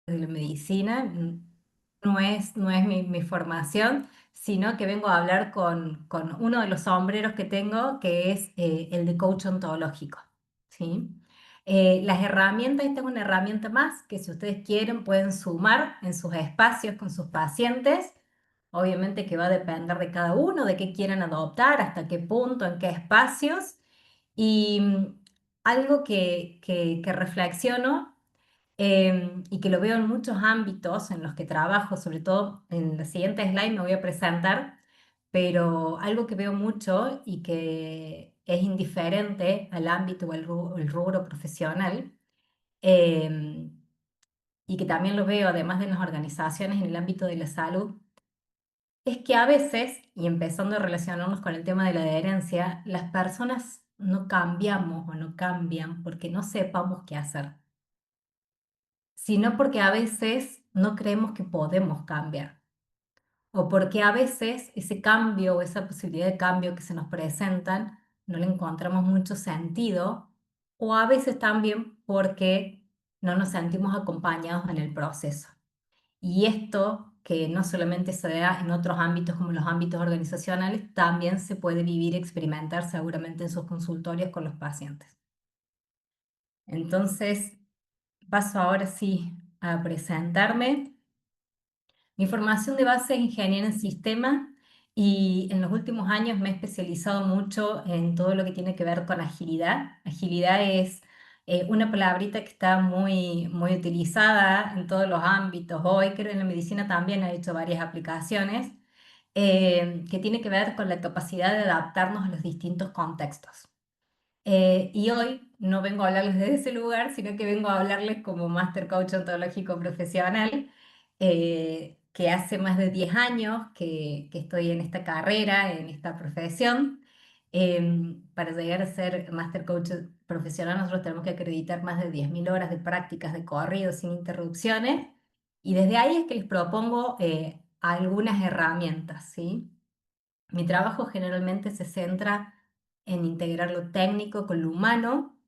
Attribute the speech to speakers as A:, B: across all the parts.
A: de la medicina, no es mi formación, sino que vengo a hablar con uno de los sombreros que tengo, que es el de coach ontológico, ¿sí? Las herramientas, esta es una herramienta más que si ustedes quieren pueden sumar en sus espacios con sus pacientes. Obviamente que va a depender de cada uno, de qué quieren adoptar, hasta qué punto, en qué espacios. Y algo que reflexiono y que lo veo en muchos ámbitos en los que trabajo, sobre todo en la siguiente slide me voy a presentar, pero algo que veo mucho y que es indiferente al ámbito o el rubro profesional, eh, y que también lo veo además de en las organizaciones en el ámbito de la salud, es que a veces, y empezando a relacionarnos con el tema de la adherencia, las personas no cambiamos o no cambian porque no sepamos qué hacer, sino porque a veces no creemos que podemos cambiar, o porque a veces ese cambio o esa posibilidad de cambio que se nos presentan no le encontramos mucho sentido, o a veces también porque no nos sentimos acompañados en el proceso. Y esto, que no solamente se da en otros ámbitos como los ámbitos organizacionales, también se puede vivir y experimentar seguramente en sus consultorios con los pacientes. Entonces, paso ahora sí a presentarme. Mi formación de base es ingeniera en sistemas y en los últimos años me he especializado mucho en todo lo que tiene que ver con agilidad. Agilidad es una palabrita que está muy utilizada en todos los ámbitos. Hoy creo en la medicina también ha hecho varias aplicaciones que tiene que ver con la capacidad de adaptarnos a los distintos contextos. Y hoy no vengo a hablarles desde ese lugar, sino que vengo a hablarles como Master Coach Ontológico Profesional, que hace más de 10 años que estoy en esta carrera, en esta profesión. Para llegar a ser Master Coach Profesional, nosotros tenemos que acreditar más de 10.000 horas de prácticas de corrido sin interrupciones. Y desde ahí es que les propongo algunas herramientas, ¿sí? Mi trabajo generalmente se centra en integrar lo técnico con lo humano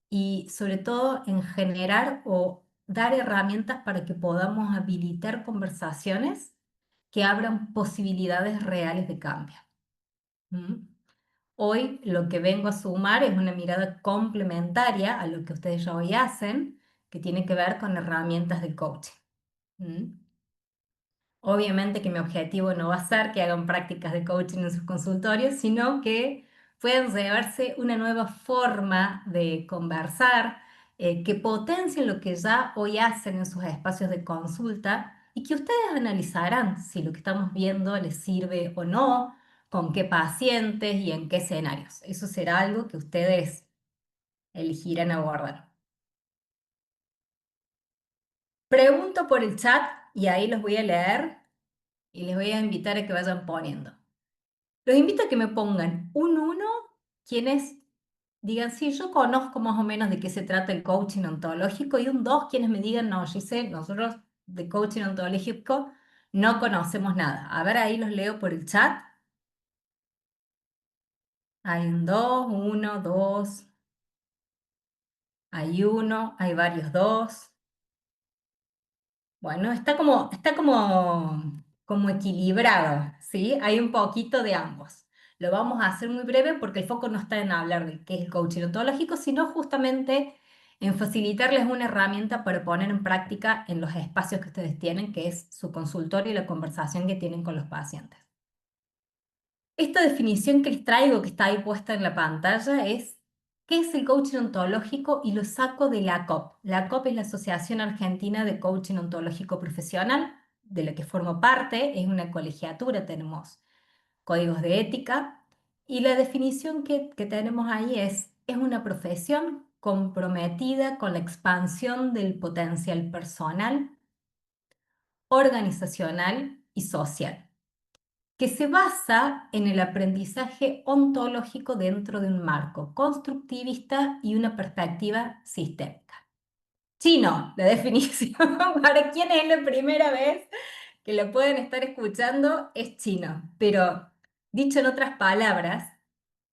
A: y sobre todo en generar o dar herramientas para que podamos habilitar conversaciones que abran posibilidades reales de cambio. ¿Mm? Hoy lo que vengo a sumar es una mirada complementaria a lo que ustedes ya hoy hacen, que tiene que ver con herramientas de coaching. ¿Mm? Obviamente que mi objetivo no va a ser que hagan prácticas de coaching en sus consultorios, sino que puedan llevarse una nueva forma de conversar, que potencien lo que ya hoy hacen en sus espacios de consulta y que ustedes analizarán si lo que estamos viendo les sirve o no, con qué pacientes y en qué escenarios. Eso será algo que ustedes elegirán abordar. Pregunto por el chat y ahí los voy a leer y les voy a invitar a que vayan poniendo. Los invito a que me pongan un uno quienes digan, sí, yo conozco más o menos de qué se trata el coaching ontológico, y un 2 quienes me digan, no, Giselle, nosotros de coaching ontológico no conocemos nada. A ver, ahí los leo por el chat. Hay un 2, 1, 2, hay uno, hay varios 2. Bueno, como equilibrado, ¿sí? Hay un poquito de ambos. Lo vamos a hacer muy breve porque el foco no está en hablar de qué es el coaching ontológico, sino justamente en facilitarles una herramienta para poner en práctica en los espacios que ustedes tienen, que es su consultorio y la conversación que tienen con los pacientes. Esta definición que les traigo, que está ahí puesta en la pantalla, es ¿qué es el coaching ontológico? Y lo saco de la ACOP. La ACOP es la Asociación Argentina de Coaching Ontológico Profesional, de la que formo parte, es una colegiatura, tenemos códigos de ética, y la definición que tenemos ahí es una profesión comprometida con la expansión del potencial personal, organizacional y social, que se basa en el aprendizaje ontológico dentro de un marco constructivista y una perspectiva sistémica. Chino, la definición, para quien es la primera vez que lo pueden estar escuchando, es chino. Pero dicho en otras palabras,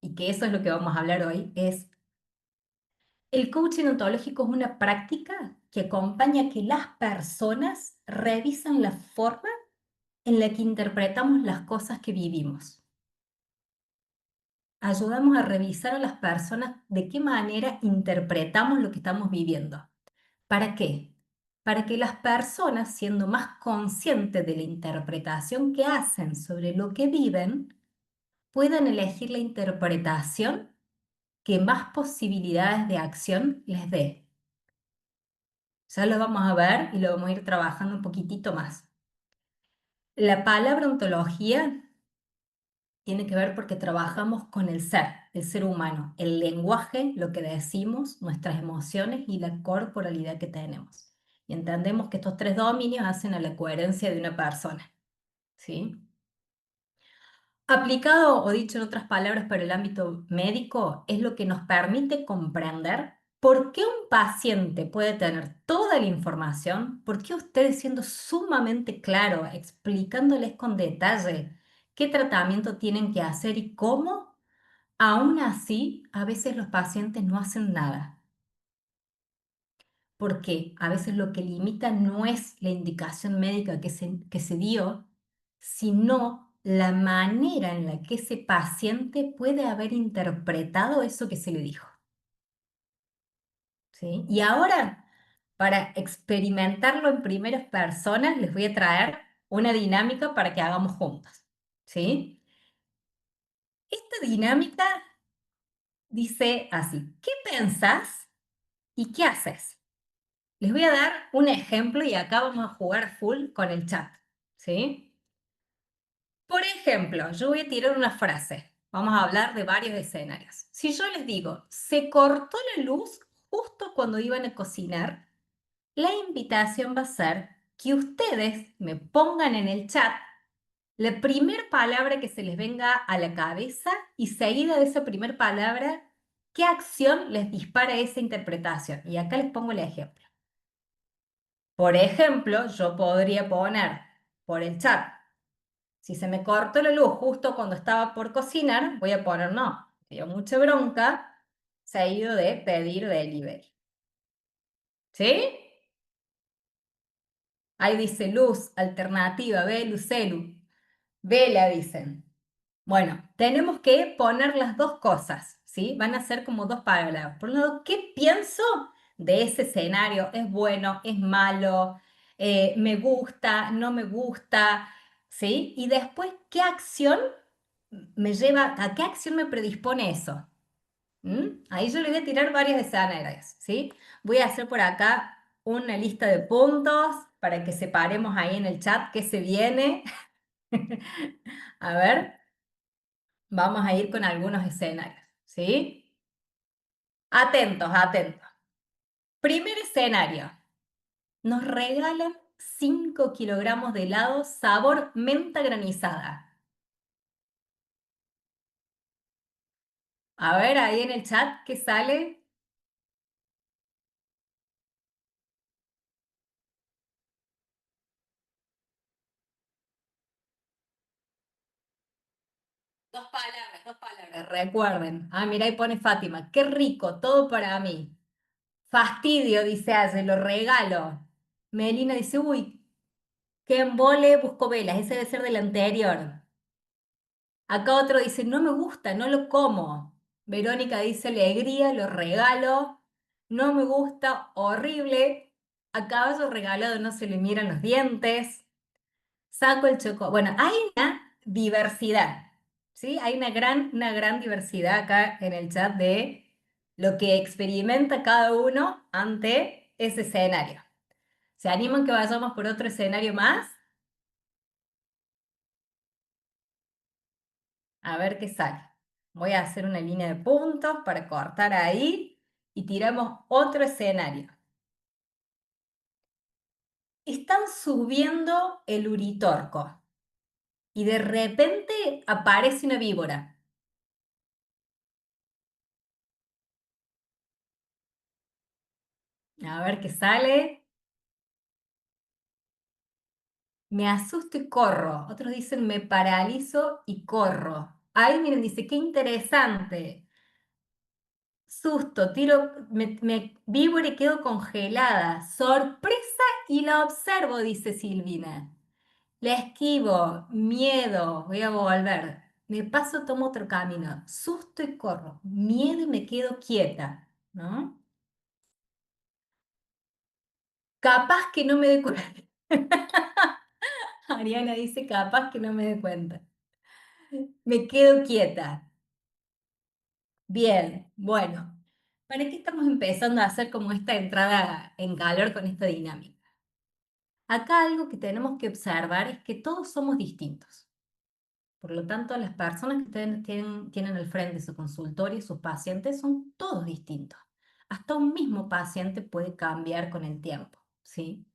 A: y que eso es lo que vamos a hablar hoy, es el coaching ontológico es una práctica que acompaña a que las personas revisan la forma en la que interpretamos las cosas que vivimos. Ayudamos a revisar a las personas de qué manera interpretamos lo que estamos viviendo. ¿Para qué? Para que las personas, siendo más conscientes de la interpretación que hacen sobre lo que viven, puedan elegir la interpretación que más posibilidades de acción les dé. Ya lo vamos a ver y lo vamos a ir trabajando un poquitito más. La palabra ontología tiene que ver porque trabajamos con el ser humano, el lenguaje, lo que decimos, nuestras emociones y la corporalidad que tenemos. Y entendemos que estos tres dominios hacen a la coherencia de una persona, ¿sí? Aplicado o dicho en otras palabras para el ámbito médico, es lo que nos permite comprender por qué un paciente puede tener toda la información, por qué ustedes siendo sumamente claro, explicándoles con detalle qué tratamiento tienen que hacer y cómo, aún así, a veces los pacientes no hacen nada. Porque a veces lo que limita no es la indicación médica que se dio, sino la manera en la que ese paciente puede haber interpretado eso que se le dijo. ¿Sí? Y ahora, para experimentarlo en primeras personas, les voy a traer una dinámica para que hagamos juntos. ¿Sí? Esta dinámica dice así: ¿qué pensás y qué haces? Les voy a dar un ejemplo y acá vamos a jugar full con el chat, ¿sí? Por ejemplo, yo voy a tirar una frase. Vamos a hablar de varios escenarios. Si yo les digo, se cortó la luz justo cuando iban a cocinar, la invitación va a ser que ustedes me pongan en el chat la primera palabra que se les venga a la cabeza y seguida de esa primera palabra, ¿qué acción les dispara esa interpretación? Y acá les pongo el ejemplo. Por ejemplo, yo podría poner por el chat, si se me cortó la luz justo cuando estaba por cocinar, voy a poner no, me dio mucha bronca, seguido de pedir delivery. ¿Sí? Ahí dice luz, alternativa, velu, celu. Vela, dicen. Bueno, tenemos que poner las dos cosas, ¿sí? Van a ser como dos palabras. Por un lado, ¿qué pienso de ese escenario? ¿Es bueno? ¿Es malo? ¿Me gusta? ¿No me gusta? ¿Sí? Y después, ¿qué acción me lleva, a qué acción me predispone eso? Ahí yo le voy a tirar varios escenarios, ¿sí? Voy a hacer por acá una lista de puntos para que separemos ahí en el chat qué se viene. A ver. Vamos a ir con algunos escenarios, ¿sí? Atentos, atentos. Primer escenario. Nos regalan 5 kilogramos de helado sabor menta granizada. A ver, ahí en el chat, ¿qué sale? Dos palabras, dos palabras. Recuerden. Ah, mira, ahí pone Fátima. Qué rico, todo para mí. Fastidio, dice Aye, lo regalo. Melina dice, uy, qué embole, busco velas. Ese debe ser del anterior. Acá otro dice, no me gusta, no lo como. Verónica dice, alegría, lo regalo. No me gusta, horrible. A caballo regalado no se le miran los dientes. Saco el chocolate. Bueno, hay una diversidad, ¿sí? Hay una gran diversidad acá en el chat de lo que experimenta cada uno ante ese escenario. ¿Se animan que vayamos por otro escenario más? A ver qué sale. Voy a hacer una línea de puntos para cortar ahí y tiramos otro escenario. Están subiendo el Uritorco y de repente aparece una víbora. A ver qué sale. Me asusto y corro. Otros dicen me paralizo y corro. Ahí miren, dice, qué interesante. Susto, me vibro y quedo congelada. Sorpresa y la observo, dice Silvina. La esquivo, miedo, voy a volver. Me paso, tomo otro camino. Susto y corro. Miedo y me quedo quieta, ¿no? Capaz que no me dé cuenta. Ariana dice, capaz que no me dé cuenta. Me quedo quieta. Bien, bueno. ¿Para qué estamos empezando a hacer como esta entrada en calor con esta dinámica? Acá algo que tenemos que observar es que todos somos distintos. Por lo tanto, las personas que tienen al frente su consultorio y sus pacientes son todos distintos. Hasta un mismo paciente puede cambiar con el tiempo, ¿sí?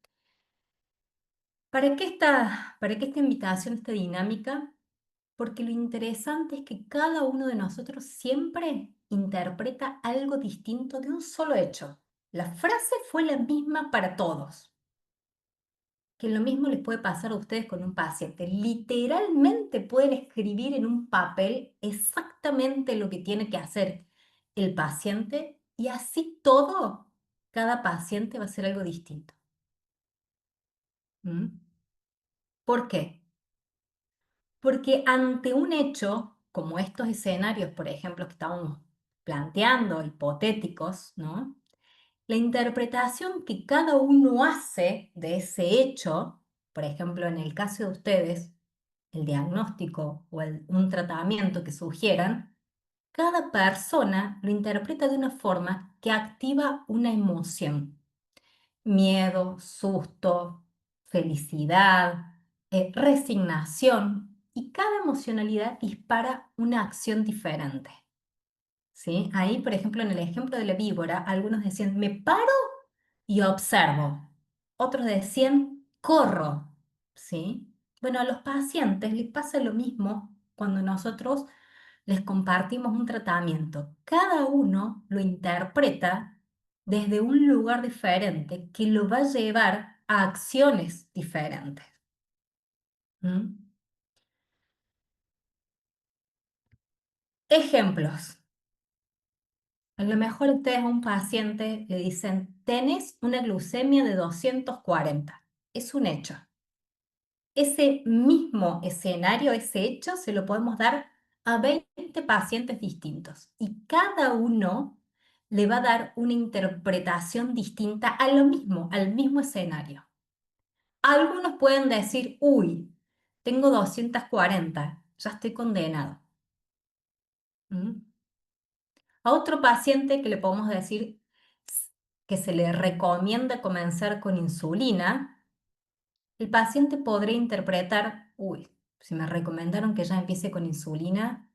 A: Para qué esta invitación, esta dinámica? Porque lo interesante es que cada uno de nosotros siempre interpreta algo distinto de un solo hecho. La frase fue la misma para todos. Que lo mismo les puede pasar a ustedes con un paciente. Literalmente pueden escribir en un papel exactamente lo que tiene que hacer el paciente y así todo, cada paciente va a ser algo distinto. ¿Mm? ¿Por qué? Porque ante un hecho, como estos escenarios, por ejemplo, que estamos planteando, hipotéticos, ¿no? La interpretación que cada uno hace de ese hecho, por ejemplo, en el caso de ustedes, el diagnóstico o un tratamiento que sugieran, cada persona lo interpreta de una forma que activa una emoción. Miedo, susto, felicidad, resignación, y cada emocionalidad dispara una acción diferente. ¿Sí? Ahí, por ejemplo, en el ejemplo de la víbora, algunos decían, me paro y observo. Otros decían, corro. ¿Sí? Bueno, a los pacientes les pasa lo mismo cuando nosotros les compartimos un tratamiento. Cada uno lo interpreta desde un lugar diferente que lo va a llevar a acciones diferentes. ¿Mm? Ejemplos. A lo mejor ustedes a un paciente le dicen, tenés una glucemia de 240. Es un hecho. Ese mismo escenario, ese hecho, se lo podemos dar a 20 pacientes distintos y cada uno le va a dar una interpretación distinta a lo mismo, al mismo escenario. Algunos pueden decir, uy, tengo 240, ya estoy condenado. ¿Mm? A otro paciente que le podemos decir que se le recomienda comenzar con insulina, el paciente podría interpretar, uy, si me recomendaron que ya empiece con insulina,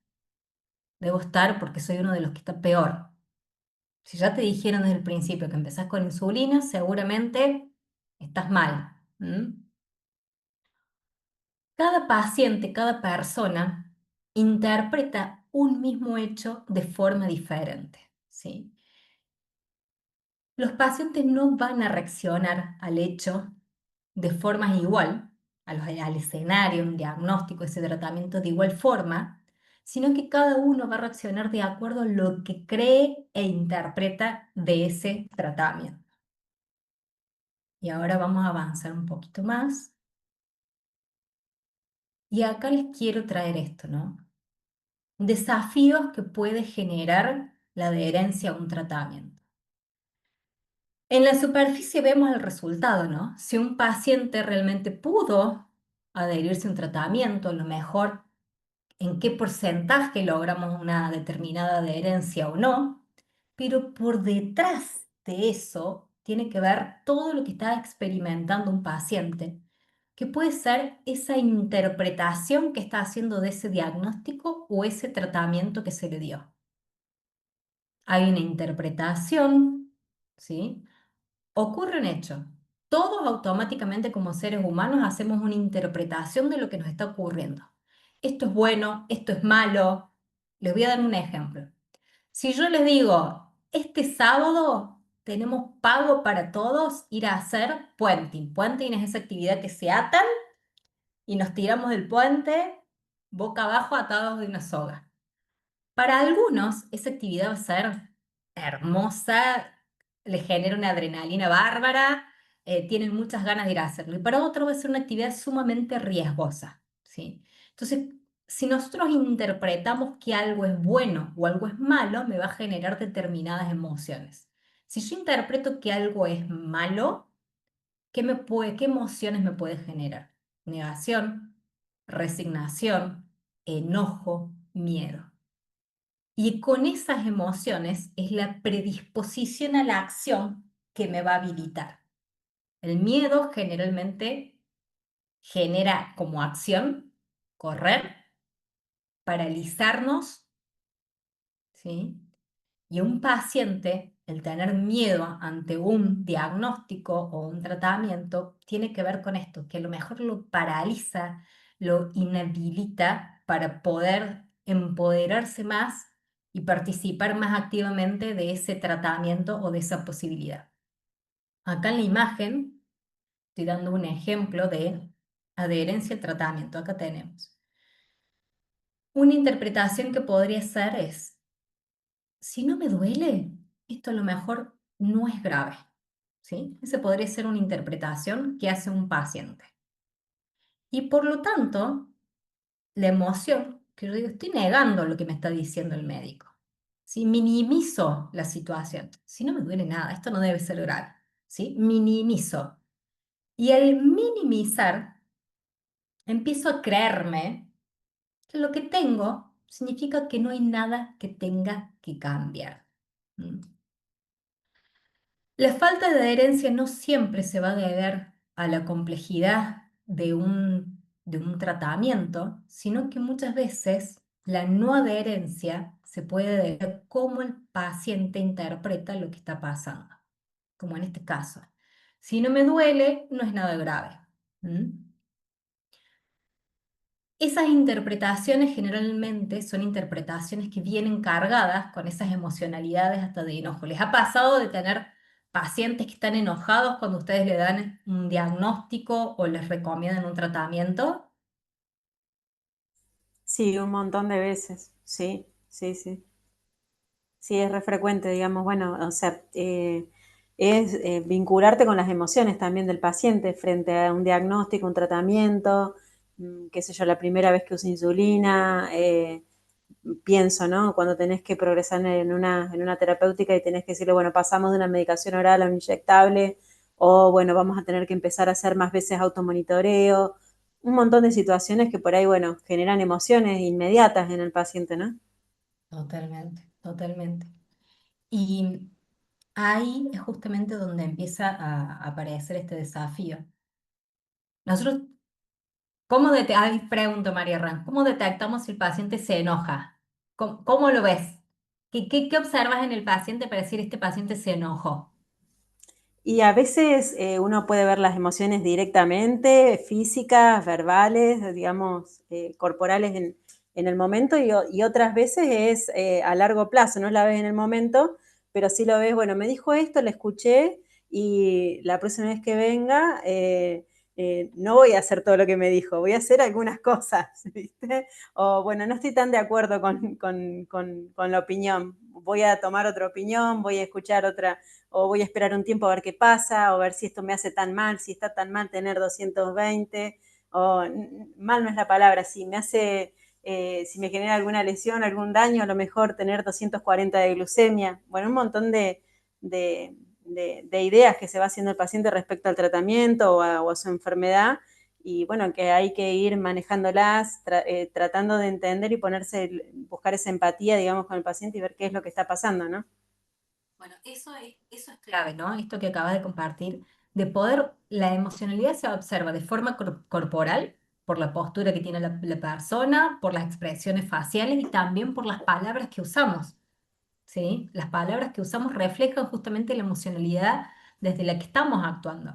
A: debo estar porque soy uno de los que está peor. Si ya te dijeron desde el principio que empezás con insulina, seguramente estás mal. ¿Mm? Cada paciente, cada persona interpreta un mismo hecho de forma diferente, ¿sí? Los pacientes no van a reaccionar al hecho de forma igual, al escenario, un diagnóstico, ese tratamiento de igual forma, sino que cada uno va a reaccionar de acuerdo a lo que cree e interpreta de ese tratamiento. Y ahora vamos a avanzar un poquito más. Y acá les quiero traer esto, ¿no? Desafíos que puede generar la adherencia a un tratamiento. En la superficie vemos el resultado, ¿no? Si un paciente realmente pudo adherirse a un tratamiento, a lo mejor en qué porcentaje logramos una determinada adherencia o no, pero por detrás de eso tiene que ver todo lo que está experimentando un paciente, que puede ser esa interpretación que está haciendo de ese diagnóstico o ese tratamiento que se le dio. Hay una interpretación, ¿sí? Ocurre un hecho. Todos automáticamente como seres humanos hacemos una interpretación de lo que nos está ocurriendo. Esto es bueno, esto es malo. Les voy a dar un ejemplo. Si yo les digo, este sábado tenemos pago para todos ir a hacer puenting. Puenting es esa actividad que se atan y nos tiramos del puente boca abajo atados de una soga. Para algunos esa actividad va a ser hermosa, le genera una adrenalina bárbara, tienen muchas ganas de ir a hacerlo. Y para otro va a ser una actividad sumamente riesgosa, ¿sí? Entonces, si nosotros interpretamos que algo es bueno o algo es malo, me va a generar determinadas emociones. Si yo interpreto que algo es malo, qué emociones me puede generar? Negación, resignación, enojo, miedo. Y con esas emociones es la predisposición a la acción que me va a habilitar. El miedo generalmente genera como acción correr, paralizarnos, ¿sí? Y un paciente, el tener miedo ante un diagnóstico o un tratamiento, tiene que ver con esto, que a lo mejor lo paraliza, lo inhabilita para poder empoderarse más y participar más activamente de ese tratamiento o de esa posibilidad. Acá en la imagen estoy dando un ejemplo de adherencia al tratamiento. Acá tenemos. Una interpretación que podría ser es, si no me duele, esto a lo mejor no es grave, ¿sí? Esa podría ser una interpretación que hace un paciente. Y por lo tanto, la emoción, que yo digo, estoy negando lo que me está diciendo el médico. ¿Sí? Minimizo la situación. Si no me duele nada, esto no debe ser grave, ¿sí? Minimizo. Y al minimizar, empiezo a creerme que lo que tengo significa que no hay nada que tenga que cambiar. ¿Mm? La falta de adherencia no siempre se va a deber a la complejidad de un tratamiento, sino que muchas veces la no adherencia se puede deber a cómo el paciente interpreta lo que está pasando, como en este caso. Si no me duele, no es nada grave. ¿Mm? Esas interpretaciones generalmente son interpretaciones que vienen cargadas con esas emocionalidades hasta de enojo. ¿Les ha pasado de tener pacientes que están enojados cuando ustedes le dan un diagnóstico o les recomiendan un tratamiento?
B: Sí, un montón de veces, sí, sí, sí. Sí, es re frecuente, digamos, bueno, o sea, es vincularte con las emociones también del paciente frente a un diagnóstico, un tratamiento, qué sé yo, la primera vez que uso insulina, pienso, ¿no? Cuando tenés que progresar en una terapéutica y tenés que decirle, bueno, pasamos de una medicación oral a un inyectable, o bueno, vamos a tener que empezar a hacer más veces automonitoreo, un montón de situaciones que por ahí, bueno, generan emociones inmediatas en el paciente, ¿no?
A: Totalmente, totalmente. Y ahí es justamente donde empieza a aparecer este desafío. Nosotros, ay, pregunto María Ran, ¿cómo detectamos si el paciente se enoja? ¿Cómo lo ves? ¿Qué observas en el paciente para decir este paciente se enojó?
B: Y a veces uno puede ver las emociones directamente, físicas, verbales, digamos, corporales en el momento y otras veces es a largo plazo, no la ves en el momento, pero sí lo ves, bueno, me dijo esto, le escuché y la próxima vez que venga no voy a hacer todo lo que me dijo, voy a hacer algunas cosas, ¿viste? O bueno, no estoy tan de acuerdo con la opinión, voy a tomar otra opinión, voy a escuchar otra o voy a esperar un tiempo a ver qué pasa, o ver si esto me hace tan mal, si está tan mal tener 220, o mal no es la palabra, si me hace, si me genera alguna lesión, algún daño, a lo mejor tener 240 de glucemia, bueno, un montón de ideas que se va haciendo el paciente respecto al tratamiento o a su enfermedad, y bueno, que hay que ir manejándolas, tratando de entender y buscar esa empatía, digamos, con el paciente y ver qué es lo que está pasando, ¿no?
A: Bueno, eso es clave, ¿no? Esto que acabas de compartir, de poder, la emocionalidad se observa de forma corporal, por la postura que tiene la persona, por las expresiones faciales y también por las palabras que usamos, ¿sí? Las palabras que usamos reflejan justamente la emocionalidad desde la que estamos actuando.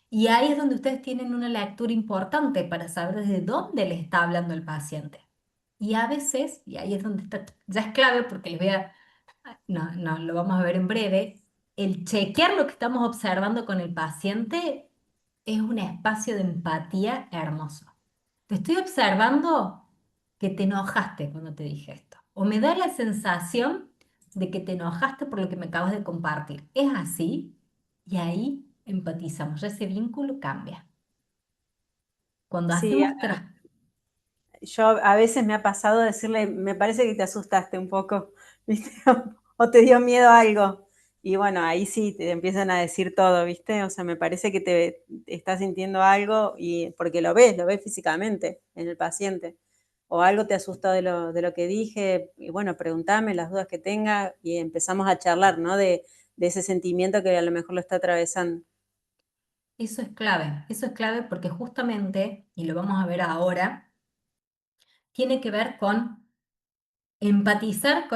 A: Y ahí es donde ustedes tienen una lectura importante para saber desde dónde les está hablando el paciente. Y a veces, y ahí es donde está, ya es clave porque les voy a no, lo vamos a ver en breve, el chequear lo que estamos observando con el paciente es un espacio de empatía hermoso. Te estoy observando que te enojaste cuando te dije esto. O me da la sensación de que te enojaste por lo que me acabas de compartir. ¿Es así? Y ahí empatizamos, ya ese vínculo cambia. Cuando
B: Sí,
A: hacemos tras...
B: yo a veces me ha pasado decirle, me parece que te asustaste un poco, ¿viste? O te dio miedo algo. Y bueno, ahí sí te empiezan a decir todo, ¿viste? O sea, me parece que te estás sintiendo algo y porque lo ves físicamente en el paciente. O algo te asustó de lo que dije, y bueno, preguntame las dudas que tenga y empezamos a charlar, ¿no? De ese sentimiento que a lo mejor lo está atravesando.
A: Eso es clave porque justamente, y lo vamos a ver ahora, tiene que ver con empatizar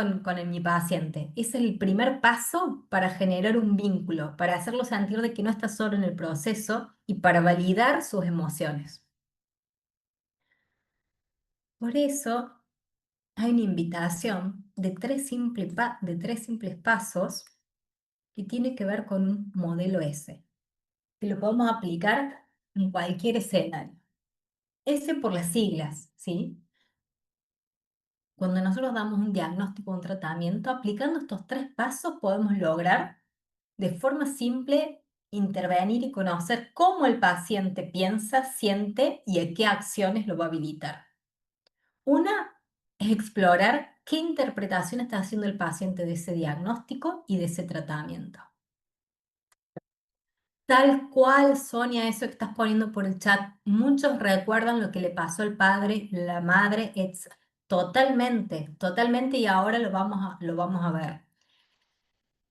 A: mi paciente. Es el primer paso para generar un vínculo, para hacerlo sentir de que no está solo en el proceso y para validar sus emociones. Por eso hay una invitación de de tres simples pasos que tiene que ver con un modelo S, que lo podemos aplicar en cualquier escenario. S por las siglas, ¿sí? Cuando nosotros damos un diagnóstico o un tratamiento, aplicando estos tres pasos podemos lograr de forma simple intervenir y conocer cómo el paciente piensa, siente y a qué acciones lo va a habilitar. Una es explorar qué interpretación está haciendo el paciente de ese diagnóstico y de ese tratamiento. Tal cual, Sonia, eso que estás poniendo por el chat, muchos recuerdan lo que le pasó al padre, la madre, es totalmente, totalmente, y ahora lo vamos a ver.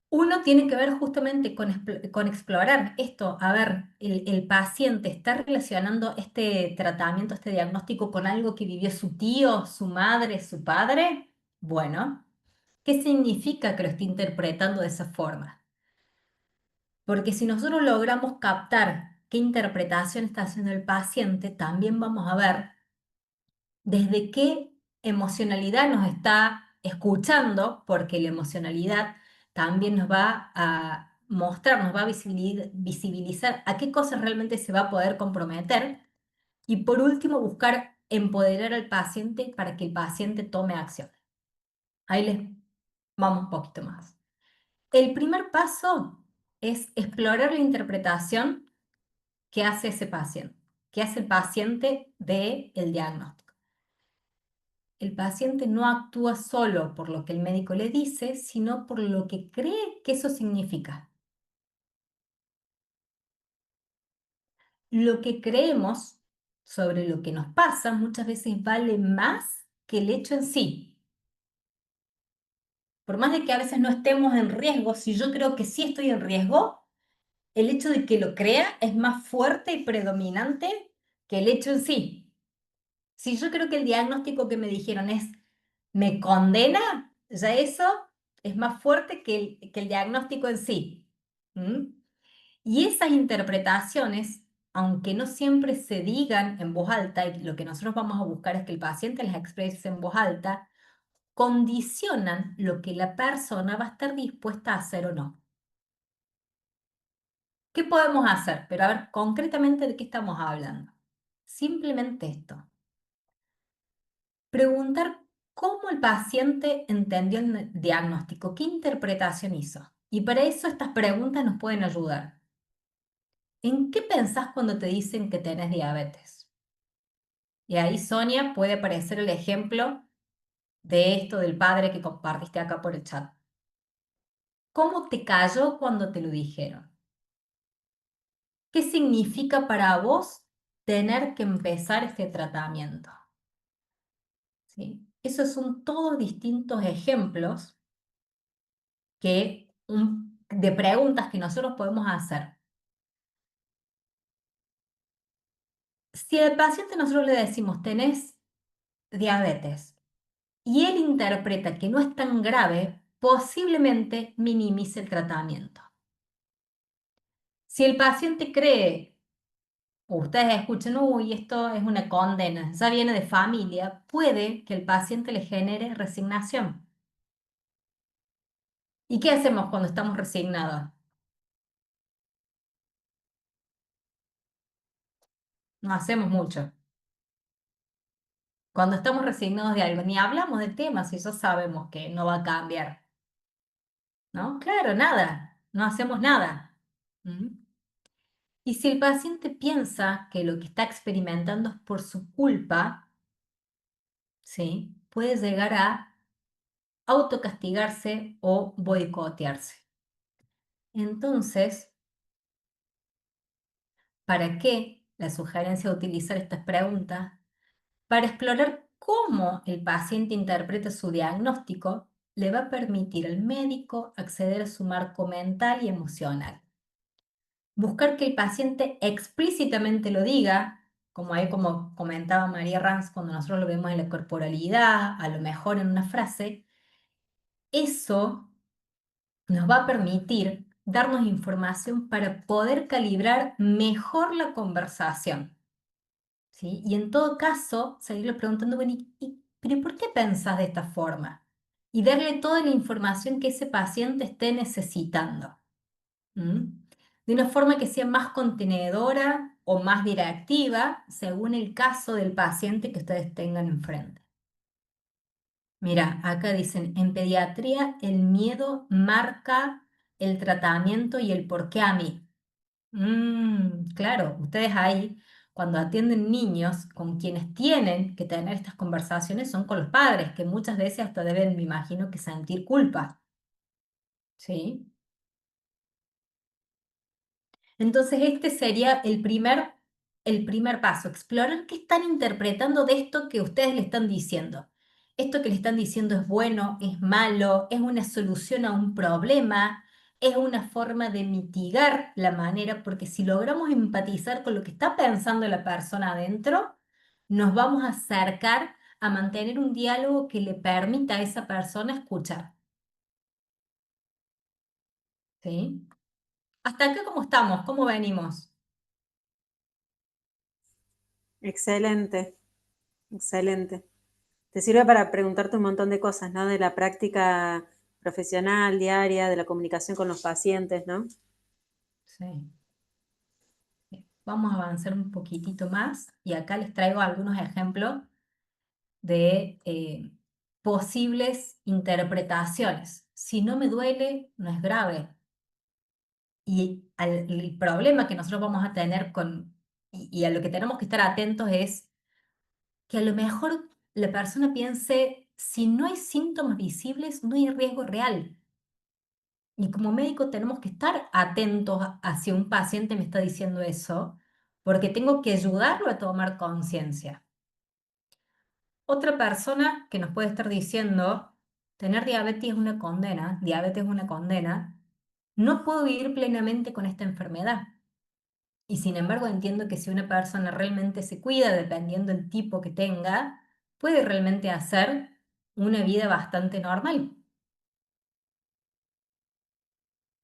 A: Uno tiene que ver justamente con explorar esto, a ver, el paciente está relacionando este tratamiento, este diagnóstico con algo que vivió su tío, su madre, su padre. Bueno, ¿qué significa que lo esté interpretando de esa forma? Porque si nosotros logramos captar qué interpretación está haciendo el paciente, también vamos a ver desde qué emocionalidad nos está escuchando, porque la emocionalidad también nos va a mostrar, nos va a visibilizar a qué cosas realmente se va a poder comprometer. Y por último, buscar empoderar al paciente para que el paciente tome acción. Ahí les vamos un poquito más. El primer paso es explorar la interpretación que hace ese paciente, que hace el paciente del diagnóstico. El paciente no actúa solo por lo que el médico le dice, sino por lo que cree que eso significa. Lo que creemos sobre lo que nos pasa muchas veces vale más que el hecho en sí. Por más de que a veces no estemos en riesgo, si yo creo que sí estoy en riesgo, el hecho de que lo crea es más fuerte y predominante que el hecho en sí. Si yo creo que el diagnóstico que me dijeron es me condena, ya eso es más fuerte que el diagnóstico en sí. ¿Mm? Y esas interpretaciones, aunque no siempre se digan en voz alta, y lo que nosotros vamos a buscar es que el paciente las exprese en voz alta, condicionan lo que la persona va a estar dispuesta a hacer o no. ¿Qué podemos hacer? Pero a ver, concretamente de qué estamos hablando. Simplemente esto. Preguntar cómo el paciente entendió el diagnóstico, qué interpretación hizo. Y para eso estas preguntas nos pueden ayudar. ¿En qué pensás cuando te dicen que tenés diabetes? Y ahí, Sonia, puede aparecer el ejemplo de esto del padre que compartiste acá por el chat. ¿Cómo te cayó cuando te lo dijeron? ¿Qué significa para vos tener que empezar este tratamiento? ¿Sí? Esos son todos distintos ejemplos de preguntas que nosotros podemos hacer. Si al paciente nosotros le decimos, tenés diabetes, y él interpreta que no es tan grave, posiblemente minimice el tratamiento. Si el paciente cree, o ustedes escuchen, uy, esto es una condena, ya viene de familia, puede que el paciente le genere resignación. ¿Y qué hacemos cuando estamos resignados? No hacemos mucho. Cuando estamos resignados de algo, ni hablamos del tema si ya sabemos que no va a cambiar. ¿no? Claro, nada, no hacemos nada. ¿Mm? Y si el paciente piensa que lo que está experimentando es por su culpa, ¿sí? Puede llegar a autocastigarse o boicotearse. Entonces, ¿para qué la sugerencia de utilizar estas preguntas? Para explorar cómo el paciente interpreta su diagnóstico, le va a permitir al médico acceder a su marco mental y emocional. Buscar que el paciente explícitamente lo diga, como comentaba María Ranz, cuando nosotros lo vemos en la corporalidad, a lo mejor en una frase, eso nos va a permitir darnos información para poder calibrar mejor la conversación, ¿sí? Y en todo caso, seguirle preguntando, bueno, ¿pero por qué pensás de esta forma? Y darle toda la información que ese paciente esté necesitando. ¿Mm? De una forma que sea más contenedora o más directiva, según el caso del paciente que ustedes tengan enfrente. Mira, acá dicen, en pediatría el miedo marca el tratamiento y el por qué a mí. Claro, ustedes ahí, cuando atienden niños, con quienes tienen que tener estas conversaciones son con los padres, que muchas veces hasta deben, me imagino, que sentir culpa, ¿sí? Entonces, este sería el primer paso, explorar qué están interpretando de esto que ustedes le están diciendo. Esto que le están diciendo es bueno, es malo, es una solución a un problema, es una forma de mitigar la manera, porque si logramos empatizar con lo que está pensando la persona adentro, nos vamos a acercar a mantener un diálogo que le permita a esa persona escuchar. ¿Sí? Hasta acá, ¿cómo estamos? ¿Cómo venimos?
B: Excelente, excelente. Te sirve para preguntarte un montón de cosas, ¿no? De la práctica profesional, diaria, de la comunicación con los pacientes, ¿no?
A: Sí. Vamos a avanzar un poquitito más y acá les traigo algunos ejemplos de posibles interpretaciones. Si no me duele, no es grave. Y el problema que nosotros vamos a tener y a lo que tenemos que estar atentos es que a lo mejor la persona piense, si no hay síntomas visibles, no hay riesgo real. Y como médico tenemos que estar atentos hacia un paciente me está diciendo eso, porque tengo que ayudarlo a tomar conciencia. Otra persona que nos puede estar diciendo, tener diabetes es una condena, no puedo vivir plenamente con esta enfermedad. Y sin embargo entiendo que si una persona realmente se cuida, dependiendo del tipo que tenga, puede realmente hacer una vida bastante normal.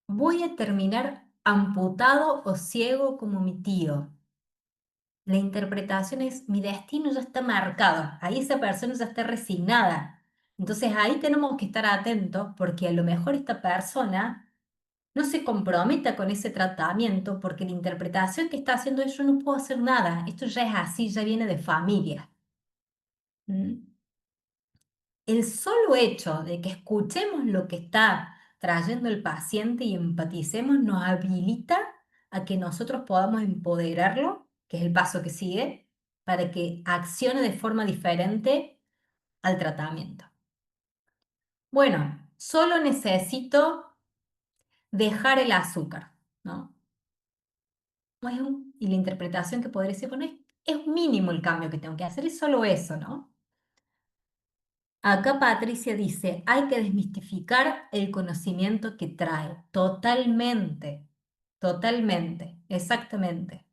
A: Voy a terminar amputado o ciego como mi tío. La interpretación es, mi destino ya está marcado, ahí esa persona ya está resignada. Entonces ahí tenemos que estar atentos porque a lo mejor esta persona no se comprometa con ese tratamiento porque la interpretación que está haciendo es, yo no puedo hacer nada, esto ya es así, ya viene de familia. ¿Mm? El solo hecho de que escuchemos lo que está trayendo el paciente y empaticemos nos habilita a que nosotros podamos empoderarlo, que es el paso que sigue, para que accione de forma diferente al tratamiento. Bueno, solo necesito dejar el azúcar, ¿no? Y la interpretación que podría ser, bueno, es mínimo el cambio que tengo que hacer, es solo eso, ¿no? Acá Patricia dice, hay que desmistificar el conocimiento que trae. Totalmente, totalmente, exactamente.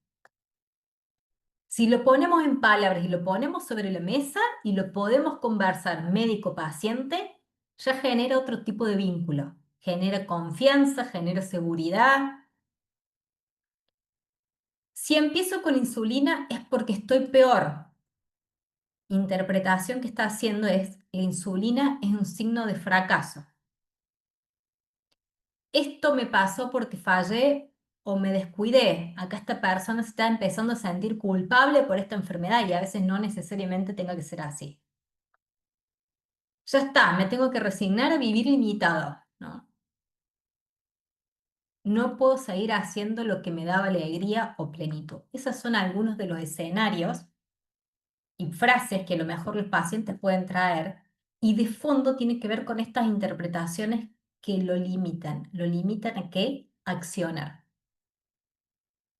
A: Si lo ponemos en palabras y lo ponemos sobre la mesa y lo podemos conversar médico-paciente, ya genera otro tipo de vínculo. Genera confianza, genera seguridad. Si empiezo con insulina es porque estoy peor. Interpretación que está haciendo es, la insulina es un signo de fracaso. Esto me pasó porque fallé o me descuidé. Acá esta persona se está empezando a sentir culpable por esta enfermedad y a veces no necesariamente tenga que ser así. Ya está, me tengo que resignar a vivir limitado, ¿no? no puedo seguir haciendo lo que me daba alegría o plenitud. Esos son algunos de los escenarios y frases que a lo mejor los pacientes pueden traer y de fondo tiene que ver con estas interpretaciones que lo limitan. ¿Lo limitan a qué? Accionar.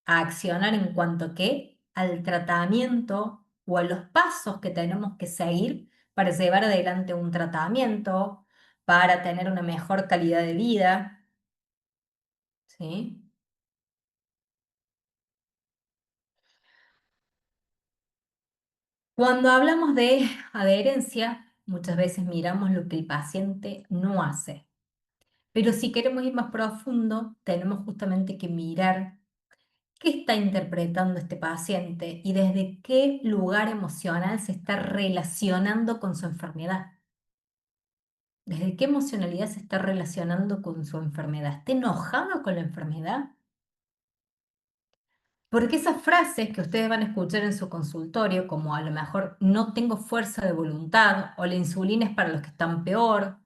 A: A accionar en cuanto a qué? Al tratamiento o a los pasos que tenemos que seguir para llevar adelante un tratamiento, para tener una mejor calidad de vida, ¿sí? Cuando hablamos de adherencia, muchas veces miramos lo que el paciente no hace. Pero si queremos ir más profundo, tenemos justamente que mirar qué está interpretando este paciente y desde qué lugar emocional se está relacionando con su enfermedad. ¿Desde qué emocionalidad se está relacionando con su enfermedad? ¿Está enojado con la enfermedad? Porque esas frases que ustedes van a escuchar en su consultorio, como a lo mejor no tengo fuerza de voluntad, o la insulina es para los que están peor,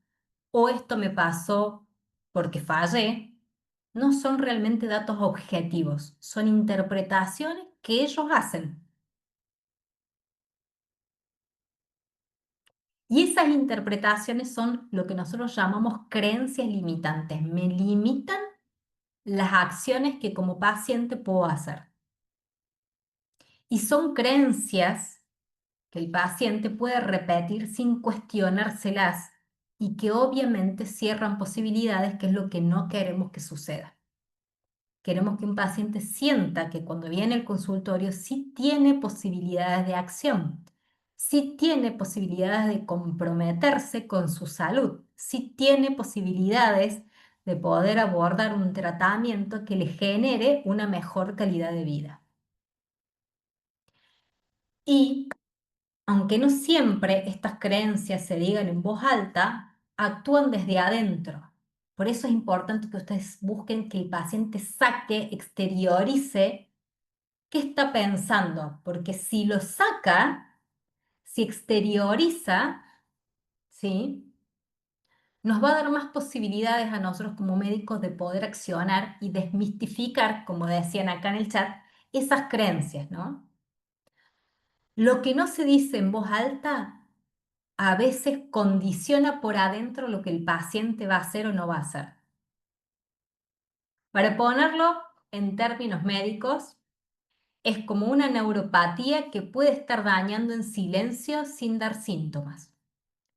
A: o esto me pasó porque fallé, no son realmente datos objetivos, son interpretaciones que ellos hacen. Y esas interpretaciones son lo que nosotros llamamos creencias limitantes. Me limitan las acciones que como paciente puedo hacer. Y son creencias que el paciente puede repetir sin cuestionárselas y que obviamente cierran posibilidades, que es lo que no queremos que suceda. Queremos que un paciente sienta que cuando viene al consultorio sí tiene posibilidades de acción, sí tiene posibilidades de comprometerse con su salud, sí tiene posibilidades de poder abordar un tratamiento que le genere una mejor calidad de vida. Y aunque no siempre estas creencias se digan en voz alta, actúan desde adentro. Por eso es importante que ustedes busquen que el paciente saque, exteriorice qué está pensando, porque si lo saca, si exterioriza, ¿sí? Nos va a dar más posibilidades a nosotros como médicos de poder accionar y desmistificar, como decían acá en el chat, esas creencias, ¿no? Lo que no se dice en voz alta a veces condiciona por adentro lo que el paciente va a hacer o no va a hacer. Para ponerlo en términos médicos, es como una neuropatía que puede estar dañando en silencio sin dar síntomas.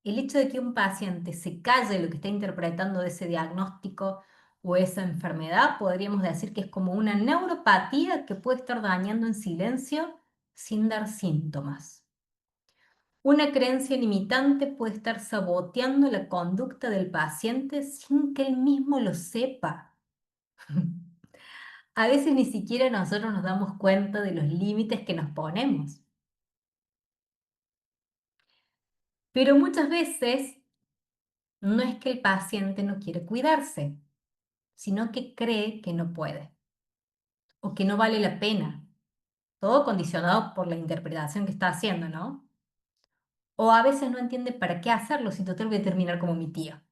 A: El hecho de que un paciente se calle lo que está interpretando de ese diagnóstico o esa enfermedad, podríamos decir que es como una neuropatía que puede estar dañando en silencio sin dar síntomas. Una creencia limitante puede estar saboteando la conducta del paciente sin que él mismo lo sepa. A veces ni siquiera nosotros nos damos cuenta de los límites que nos ponemos. Pero muchas veces no es que el paciente no quiere cuidarse, sino que cree que no puede o que no vale la pena. Todo condicionado por la interpretación que está haciendo, ¿no? O a veces no entiende para qué hacerlo si total voy a terminar como mi tía.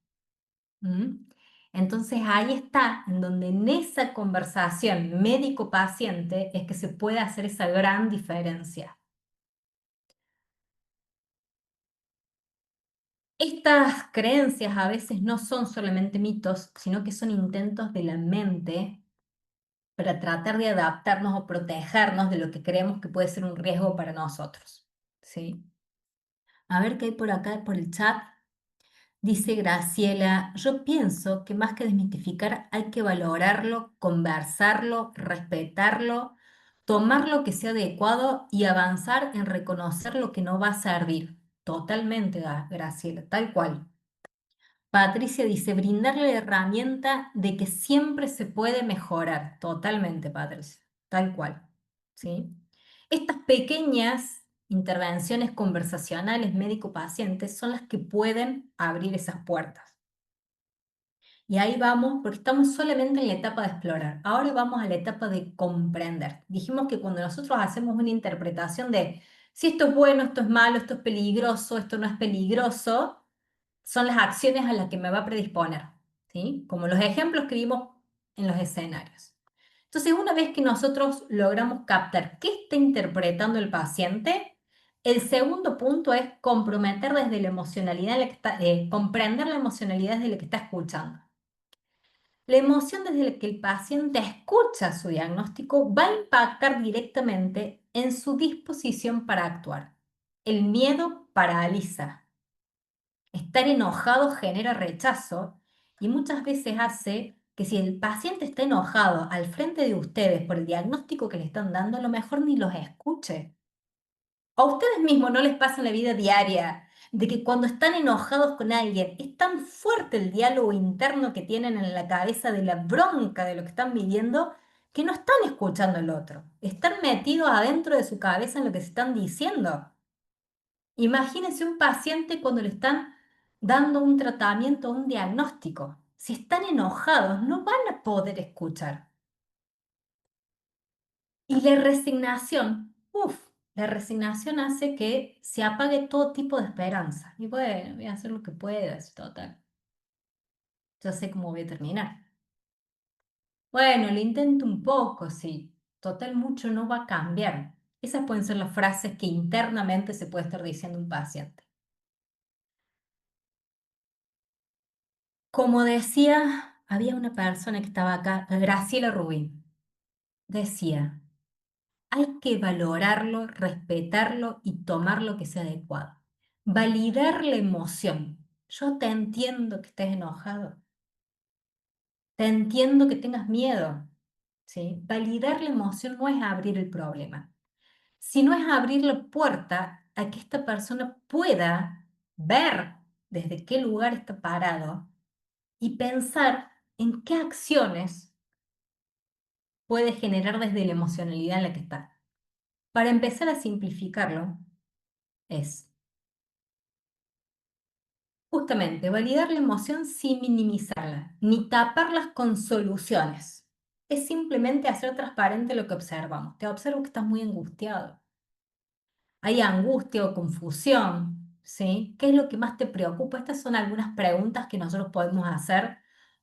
A: ¿Mm? Entonces ahí está, en donde en esa conversación médico-paciente es que se puede hacer esa gran diferencia. Estas creencias a veces no son solamente mitos, sino que son intentos de la mente para tratar de adaptarnos o protegernos de lo que creemos que puede ser un riesgo para nosotros. ¿Sí? A ver qué hay por acá, por el chat. Dice Graciela, yo pienso que más que desmitificar hay que valorarlo, conversarlo, respetarlo, tomar lo que sea adecuado y avanzar en reconocer lo que no va a servir. Totalmente, Graciela, tal cual. Patricia dice, brindarle la herramienta de que siempre se puede mejorar. Totalmente, Patricia, tal cual. ¿Sí? Estas pequeñas intervenciones conversacionales médico-pacientes son las que pueden abrir esas puertas. Y ahí vamos, porque estamos solamente en la etapa de explorar. Ahora vamos a la etapa de comprender. Dijimos que cuando nosotros hacemos una interpretación de si esto es bueno, esto es malo, esto es peligroso, esto no es peligroso, son las acciones a las que me va a predisponer, ¿sí? Como los ejemplos que vimos en los escenarios. Entonces, una vez que nosotros logramos captar qué está interpretando el paciente, el segundo punto es comprometer desde la emocionalidad, comprender la emocionalidad desde la que está escuchando. La emoción desde la que el paciente escucha su diagnóstico va a impactar directamente en su disposición para actuar. El miedo paraliza. Estar enojado genera rechazo y muchas veces hace que si el paciente está enojado al frente de ustedes por el diagnóstico que le están dando, a lo mejor ni los escuche. ¿A ustedes mismos no les pasa en la vida diaria de que cuando están enojados con alguien es tan fuerte el diálogo interno que tienen en la cabeza de la bronca de lo que están viviendo que no están escuchando al otro? Están metidos adentro de su cabeza en lo que se están diciendo. Imagínense un paciente cuando le están dando un tratamiento, un diagnóstico. Si están enojados, no van a poder escuchar. Y la resignación, la resignación hace que se apague todo tipo de esperanza. Y bueno, voy a hacer lo que pueda, es total. Ya sé cómo voy a terminar. Bueno, lo intento un poco, sí. Total, mucho no va a cambiar. Esas pueden ser las frases que internamente se puede estar diciendo un paciente. Como decía, había una persona que estaba acá, Graciela Rubin, decía, hay que valorarlo, respetarlo y tomar lo que sea adecuado. Validar la emoción. Yo te entiendo que estés enojado, te entiendo que tengas miedo, ¿sí? Validar la emoción no es abrir el problema, sino es abrir la puerta a que esta persona pueda ver desde qué lugar está parado y pensar en qué acciones puede generar desde la emocionalidad en la que está. Para empezar a simplificarlo, es justamente validar la emoción sin minimizarla, ni taparlas con soluciones. Es simplemente hacer transparente lo que observamos. Te observo que estás muy angustiado. Hay angustia o confusión, ¿sí? ¿Qué es lo que más te preocupa? Estas son algunas preguntas que nosotros podemos hacer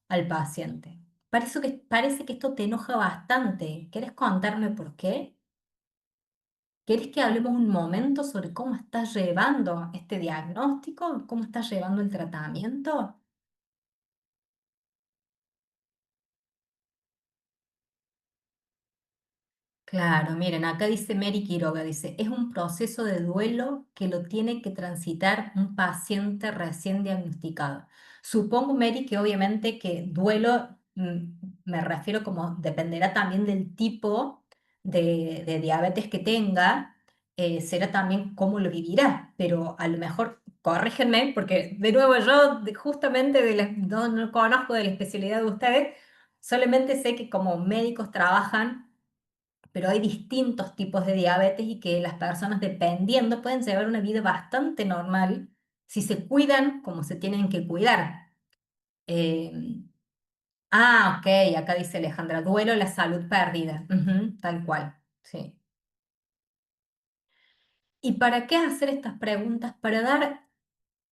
A: al paciente. Parece que esto te enoja bastante. ¿Quieres contarme por qué? ¿Quieres que hablemos un momento sobre cómo estás llevando este diagnóstico? ¿Cómo estás llevando el tratamiento? Claro, miren, acá dice Mary Quiroga, dice, es un proceso de duelo que lo tiene que transitar un paciente recién diagnosticado. Supongo, Mary, que obviamente que duelo, me refiero como dependerá también del tipo de diabetes que tenga, será también cómo lo vivirá, pero a lo mejor, corrígenme, porque de nuevo yo justamente no conozco de la especialidad de ustedes, solamente sé que como médicos trabajan, pero hay distintos tipos de diabetes y que las personas, dependiendo, pueden llevar una vida bastante normal si se cuidan como se tienen que cuidar. Eh, ok, acá dice Alejandra, duelo, la salud perdida. Ujú, tal cual, sí. ¿Y para qué hacer estas preguntas? Para dar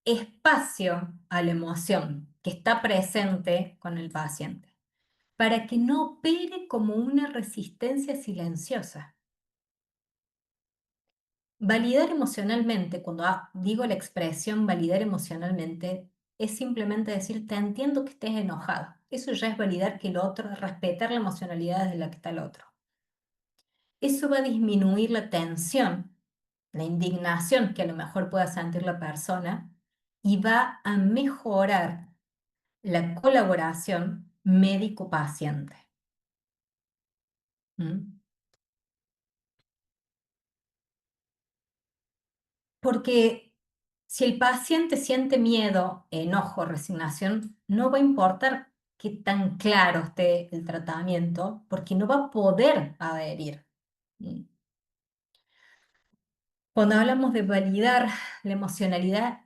A: espacio a la emoción que está presente con el paciente, para que no opere como una resistencia silenciosa. Validar emocionalmente, cuando digo la expresión validar emocionalmente, es simplemente decir, te entiendo que estés enojado. Eso ya es validar que el otro, respetar la emocionalidad de la que está el otro. Eso va a disminuir la tensión, la indignación que a lo mejor pueda sentir la persona y va a mejorar la colaboración médico-paciente. ¿Mm? Porque si el paciente siente miedo, enojo, resignación, no va a importar qué tan claro esté el tratamiento, porque no va a poder adherir. Mm. Cuando hablamos de validar la emocionalidad,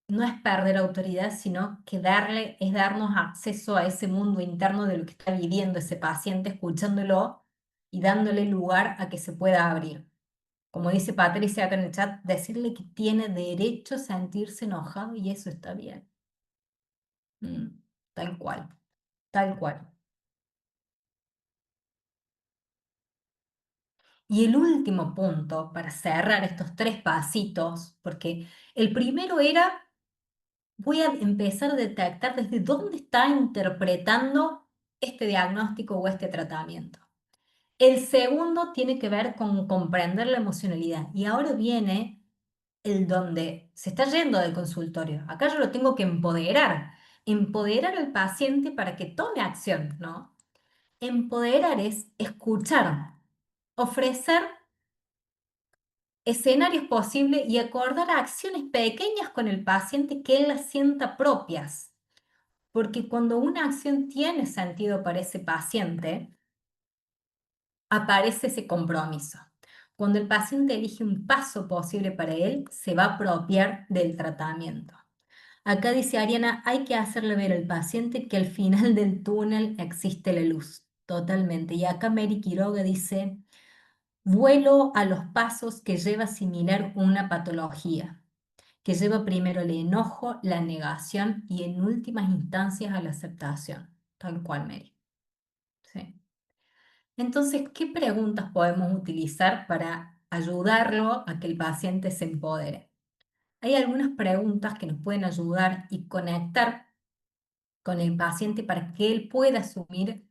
A: no es perder autoridad, sino que es darnos acceso a ese mundo interno de lo que está viviendo ese paciente, escuchándolo y dándole lugar a que se pueda abrir. Como dice Patricia acá en el chat, decirle que tiene derecho a sentirse enojado y eso está bien. Mm, tal cual, tal cual. Y el último punto, para cerrar estos tres pasitos, porque el primero era, voy a empezar a detectar desde dónde está interpretando este diagnóstico o este tratamiento. El segundo tiene que ver con comprender la emocionalidad. Y ahora viene el donde se está yendo del consultorio. Acá yo lo tengo que empoderar. Empoderar al paciente para que tome acción, ¿no? Empoderar es escuchar, ofrecer escenarios posibles y acordar acciones pequeñas con el paciente que él las sienta propias. Porque cuando una acción tiene sentido para ese paciente, aparece ese compromiso. Cuando el paciente elige un paso posible para él, se va a apropiar del tratamiento. Acá dice Ariana, hay que hacerle ver al paciente que al final del túnel existe la luz. Totalmente. Y acá Mary Quiroga dice, vuelo a los pasos que lleva similar una patología, que lleva primero el enojo, la negación y en últimas instancias a la aceptación. Tal cual, Mary. Sí. Entonces, ¿qué preguntas podemos utilizar para ayudarlo a que el paciente se empodere? Hay algunas preguntas que nos pueden ayudar y conectar con el paciente para que él pueda asumir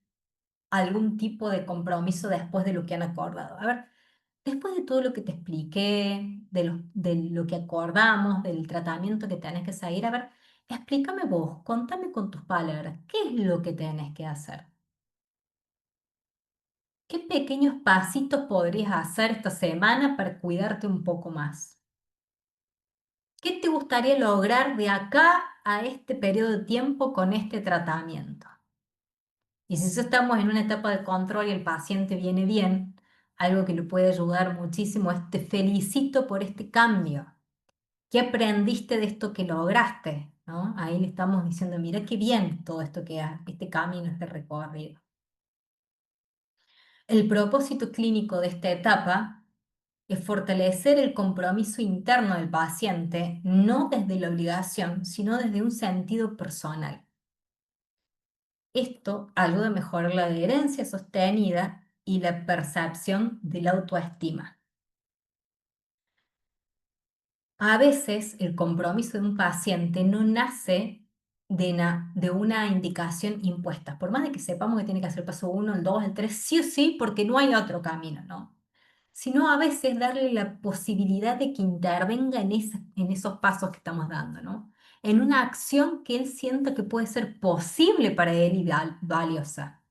A: algún tipo de compromiso después de lo que han acordado. A ver, después de todo lo que te expliqué, de lo que acordamos, del tratamiento que tenés que seguir, a ver, explícame vos, contame con tus palabras, ¿qué es lo que tenés que hacer? ¿Qué pequeños pasitos podrías hacer esta semana para cuidarte un poco más? ¿Qué te gustaría lograr de acá a este periodo de tiempo con este tratamiento? Y si ya estamos en una etapa de control y el paciente viene bien, algo que le puede ayudar muchísimo es te felicito por este cambio. ¿Qué aprendiste de esto que lograste? ¿No? Ahí le estamos diciendo, mira qué bien todo esto que este camino, este recorrido. El propósito clínico de esta etapa es fortalecer el compromiso interno del paciente, no desde la obligación, sino desde un sentido personal. Esto ayuda a mejorar la adherencia sostenida y la percepción de la autoestima. A veces el compromiso de un paciente no nace de una indicación impuesta, por más de que sepamos que tiene que hacer el paso 1, el 2, el 3, sí o sí, porque no hay otro camino, ¿no? Sino a veces darle la posibilidad de que intervenga en esos pasos que estamos dando, ¿no? En una acción que él sienta que puede ser posible para él y valiosa.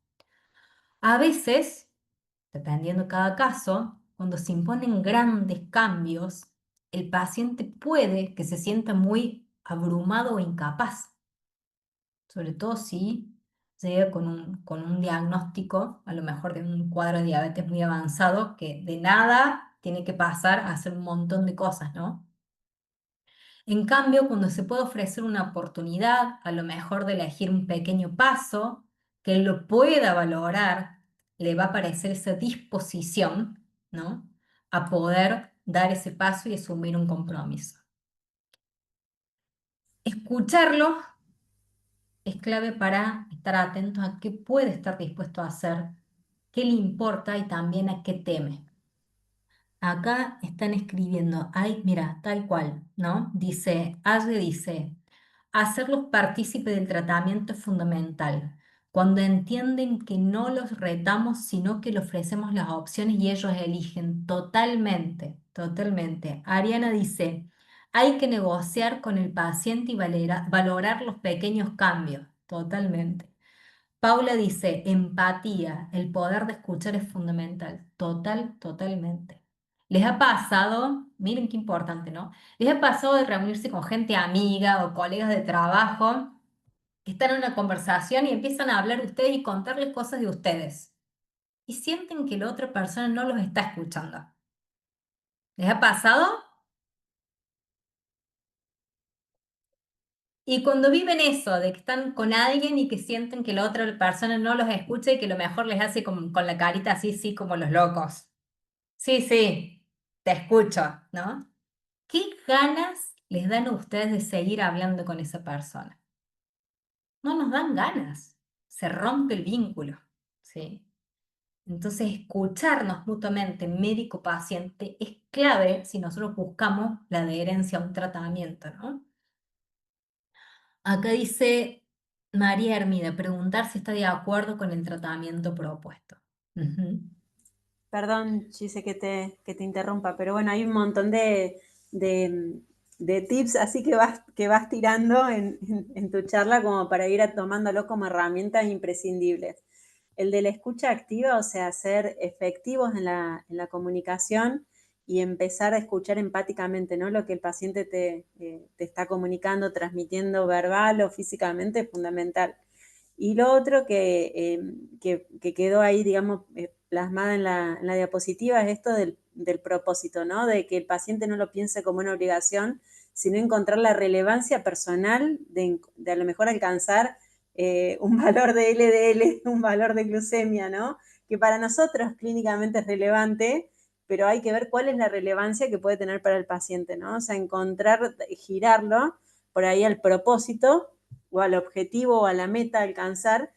A: A veces, dependiendo cada caso, cuando se imponen grandes cambios, el paciente puede que se sienta muy abrumado o incapaz, sobre todo si llega con un diagnóstico, a lo mejor de un cuadro de diabetes muy avanzado, que de nada tiene que pasar a hacer un montón de cosas, ¿no? En cambio, cuando se puede ofrecer una oportunidad, a lo mejor de elegir un pequeño paso, que él lo pueda valorar, le va a aparecer esa disposición, ¿no? A poder dar ese paso y asumir un compromiso. Escucharlo es clave para estar atentos a qué puede estar dispuesto a hacer, qué le importa y también a qué teme. Acá están escribiendo, ay, mira, tal cual, ¿no? Dice, Ashley dice, hacerlos partícipes del tratamiento es fundamental. Cuando entienden que no los retamos, sino que le ofrecemos las opciones y ellos eligen totalmente, totalmente. Ariana dice, hay que negociar con el paciente y valorar los pequeños cambios, totalmente. Paula dice, empatía, el poder de escuchar es fundamental. Totalmente. ¿Les ha pasado, miren qué importante, ¿no? ¿Les ha pasado de reunirse con gente amiga o colegas de trabajo que están en una conversación y empiezan a hablar ustedes y contarles cosas de ustedes? Y sienten que la otra persona no los está escuchando. ¿Les ha pasado? Y cuando viven eso, de que están con alguien y que sienten que la otra persona no los escucha y que lo mejor les hace con la carita así, sí, como los locos. Sí, sí, te escucho, ¿no? ¿Qué ganas les dan a ustedes de seguir hablando con esa persona? No nos dan ganas, se rompe el vínculo, ¿sí? Entonces, escucharnos mutuamente, médico-paciente, es clave si nosotros buscamos la adherencia a un tratamiento, ¿no? Acá dice María Hermida, preguntar si está de acuerdo con el tratamiento propuesto. Ujú.
B: Perdón, Gise, que te interrumpa, pero bueno, hay un montón de, de tips así que vas tirando en tu charla como para ir tomándolo como herramientas imprescindibles. El de la escucha activa, o sea, ser efectivos en la comunicación y empezar a escuchar empáticamente, ¿no? Lo que el paciente te está comunicando, transmitiendo verbal o físicamente es fundamental. Y lo otro que quedó ahí, digamos, plasmada en la diapositiva es esto del propósito, ¿no? De que el paciente no lo piense como una obligación, sino encontrar la relevancia personal de a lo mejor alcanzar un valor de LDL, un valor de glucemia, ¿no? Que para nosotros clínicamente es relevante, pero hay que ver cuál es la relevancia que puede tener para el paciente, ¿no? O sea, encontrar, girarlo por ahí al propósito o al objetivo o a la meta a alcanzar,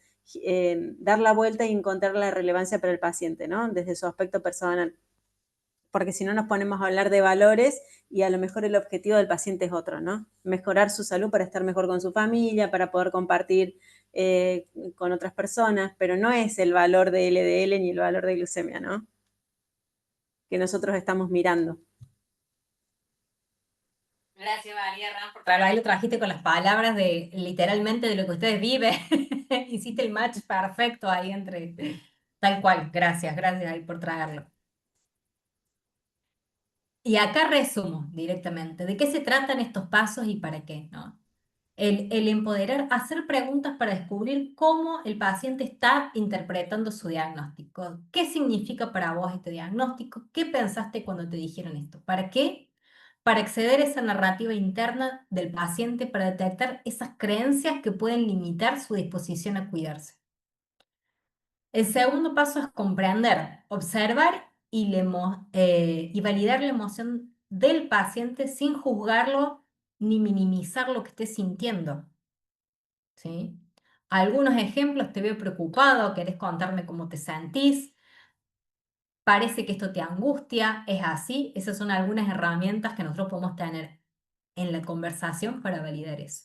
B: dar la vuelta y encontrar la relevancia para el paciente, ¿no? Desde su aspecto personal. Porque si no nos ponemos a hablar de valores y a lo mejor el objetivo del paciente es otro, ¿no? Mejorar su salud para estar mejor con su familia, para poder compartir con otras personas, pero no es el valor de LDL ni el valor de glucemia, ¿no? Que nosotros estamos mirando.
A: Gracias, María Ram, por claro, ahí lo trajiste con las palabras de literalmente de lo que ustedes viven. Hiciste el match perfecto ahí entre tal cual. Gracias, gracias ahí por traerlo. Y acá resumo directamente de qué se tratan estos pasos y para qué, ¿no? El empoderar, hacer preguntas para descubrir cómo el paciente está interpretando su diagnóstico. ¿Qué significa para vos este diagnóstico? ¿Qué pensaste cuando te dijeron esto? ¿Para qué? Para acceder a esa narrativa interna del paciente, para detectar esas creencias que pueden limitar su disposición a cuidarse. El segundo paso es comprender, observar y validar la emoción del paciente sin juzgarlo ni minimizar lo que esté sintiendo. ¿Sí? Algunos ejemplos: te veo preocupado, querés contarme cómo te sentís, parece que esto te angustia, es así. Esas son algunas herramientas que nosotros podemos tener en la conversación para validar eso.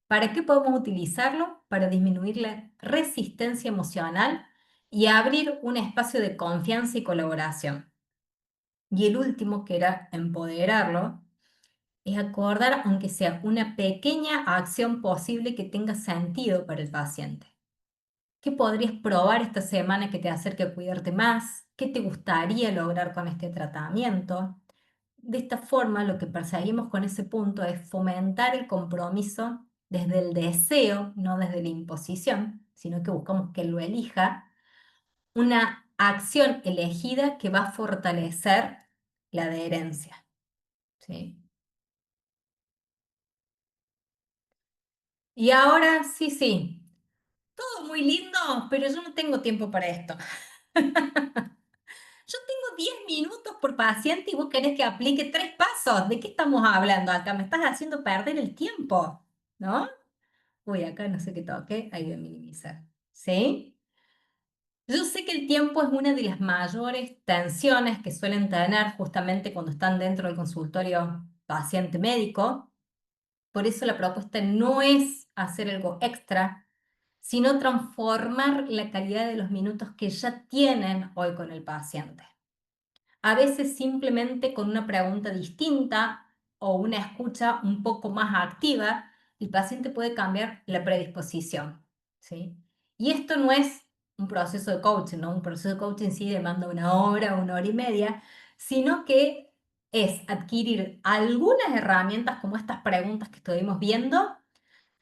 A: ¿Para qué podemos utilizarlo? Para disminuir la resistencia emocional y abrir un espacio de confianza y colaboración. Y el último, que era empoderarlo, es acordar, aunque sea una pequeña acción posible que tenga sentido para el paciente. ¿Qué podrías probar esta semana que te acerque a cuidarte más? ¿Qué te gustaría lograr con este tratamiento? De esta forma, lo que perseguimos con ese punto es fomentar el compromiso desde el deseo, no desde la imposición, sino que buscamos que lo elija, una acción elegida que va a fortalecer la adherencia. ¿Sí? Y ahora, sí, sí, todo muy lindo, pero yo no tengo tiempo para esto. Yo tengo 10 minutos por paciente y vos querés que aplique 3 pasos. ¿De qué estamos hablando acá? Me estás haciendo perder el tiempo, ¿no? Uy, acá no sé qué toque, ahí voy a minimizar. ¿Sí? Yo sé que el tiempo es una de las mayores tensiones que suelen tener justamente cuando están dentro del consultorio paciente médico. Por eso la propuesta no es hacer algo extra, sino transformar la calidad de los minutos que ya tienen hoy con el paciente. A veces simplemente con una pregunta distinta o una escucha un poco más activa, el paciente puede cambiar la predisposición, ¿sí? Y esto no es un proceso de coaching, ¿no? Un proceso de coaching sí demanda una hora y media, sino que es adquirir algunas herramientas como estas preguntas que estuvimos viendo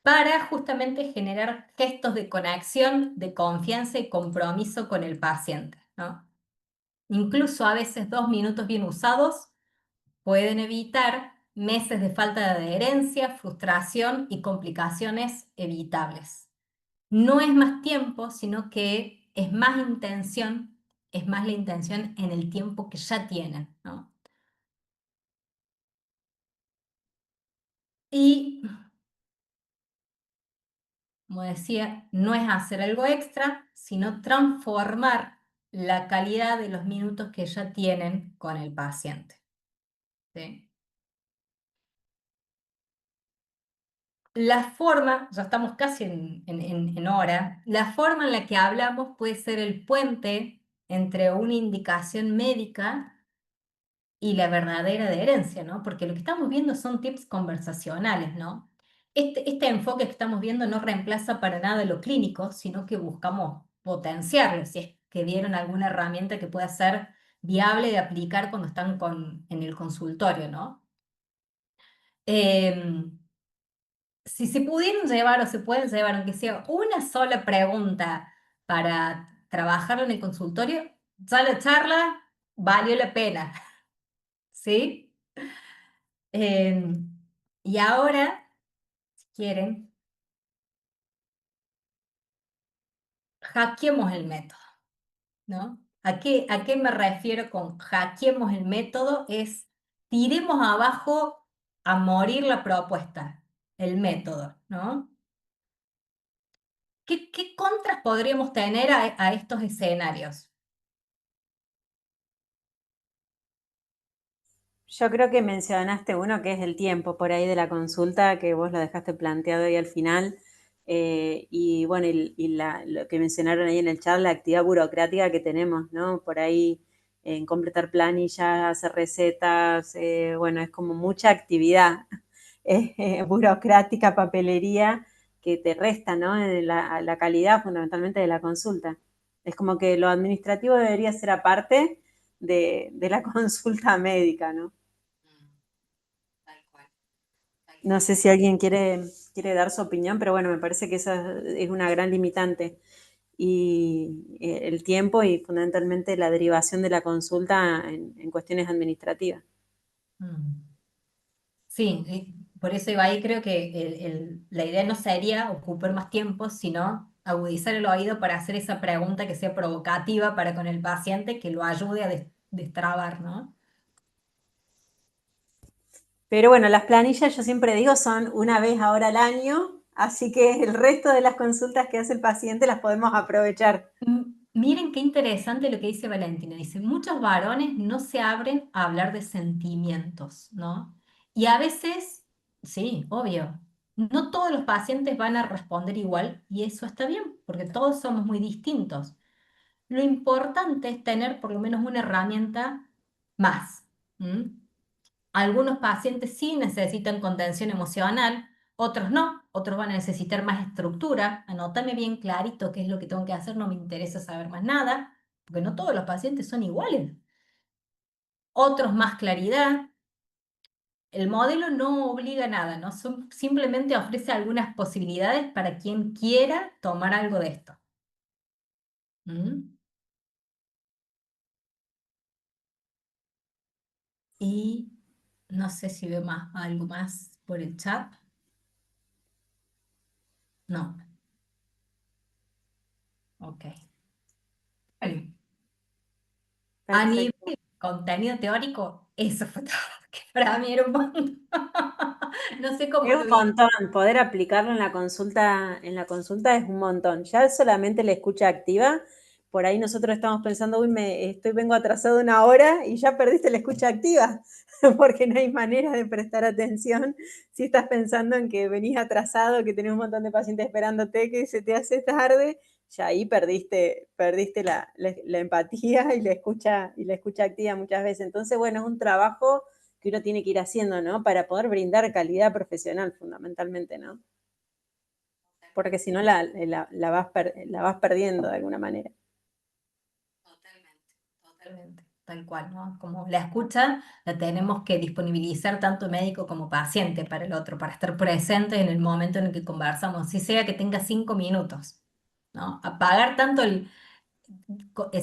A: para justamente generar gestos de conexión, de confianza y compromiso con el paciente, ¿no? Incluso a veces 2 minutos bien usados pueden evitar meses de falta de adherencia, frustración y complicaciones evitables. No es más tiempo, sino que es más intención, es más la intención en el tiempo que ya tienen, ¿no? Y, como decía, no es hacer algo extra, sino transformar la calidad de los minutos que ya tienen con el paciente. ¿Sí? La forma, ya estamos casi en hora, la forma en la que hablamos puede ser el puente entre una indicación médica y la verdadera adherencia, ¿no? Porque lo que estamos viendo son tips conversacionales, ¿no? Este enfoque que estamos viendo no reemplaza para nada lo clínico, sino que buscamos potenciarlo, si es que vieron alguna herramienta que pueda ser viable de aplicar cuando están en el consultorio, ¿no? Em, si se pudieran llevar o se pueden llevar, aunque sea una sola pregunta para trabajarlo en el consultorio, ya la charla valió la pena, ¿sí? Y ahora, si quieren, hackeemos el método, ¿no? A qué me refiero con hackeemos el método? Es tiremos abajo a morir la propuesta, el método, ¿no? ¿Qué contras podríamos tener a estos escenarios?
B: Yo creo que mencionaste uno que es el tiempo por ahí de la consulta, que vos lo dejaste planteado ahí al final. Y bueno, lo que mencionaron ahí en el chat, la actividad burocrática que tenemos, ¿no? Por ahí en completar planillas, hacer recetas, bueno, es como mucha actividad burocrática, papelería, que te resta, ¿no? En la calidad fundamentalmente de la consulta. Es como que lo administrativo debería ser aparte de la consulta médica, ¿no?
A: Tal cual, tal
B: No
A: cual.
B: sé si alguien quiere dar su opinión, pero bueno, me parece que esa es una gran limitante. Y el tiempo y fundamentalmente la derivación de la consulta en cuestiones administrativas.
A: Mm. Sí, por eso iba ahí, creo que la idea no sería ocupar más tiempo, sino agudizar el oído para hacer esa pregunta que sea provocativa para con el paciente, que lo ayude a destrabar, ¿no?
B: Pero bueno, las planillas yo siempre digo son una vez ahora al año, así que el resto de las consultas que hace el paciente las podemos aprovechar.
A: Miren qué interesante lo que dice Valentina. Dice, muchos varones no se abren a hablar de sentimientos, ¿no? Y a veces, sí, obvio, no todos los pacientes van a responder igual y eso está bien, porque todos somos muy distintos. Lo importante es tener por lo menos una herramienta más. ¿M? Algunos pacientes sí necesitan contención emocional, otros no, otros van a necesitar más estructura. Anótame bien clarito qué es lo que tengo que hacer, no me interesa saber más nada, porque no todos los pacientes son iguales. Otros más claridad. El modelo no obliga a nada, ¿no? Simplemente ofrece algunas posibilidades para quien quiera tomar algo de esto. ¿M? Y no sé si veo algo más por el chat. No, ok. Bueno, a nivel
B: Perfecto.
A: de contenido teórico, eso fue todo, que para mí era un montón. No sé cómo
B: Es un
A: lo vi.
B: montón, poder aplicarlo en la consulta es un montón. Ya solamente la escucha activa, por ahí nosotros estamos pensando, uy, vengo atrasado una hora y ya perdiste la escucha activa, porque no hay manera de prestar atención si estás pensando en que venís atrasado, que tenés un montón de pacientes esperándote, que se te hace tarde, ya ahí perdiste la empatía y la escucha activa muchas veces. Entonces, bueno, es un trabajo que uno tiene que ir haciendo, ¿no? Para poder brindar calidad profesional, fundamentalmente, ¿no? Porque si no la vas perdiendo de alguna manera.
A: Totalmente, totalmente, tal cual, ¿no? Como la escucha la tenemos que disponibilizar tanto médico como paciente para el otro, para estar presente en el momento en el que conversamos, si sea que tenga 5 minutos, ¿no? Apagar tanto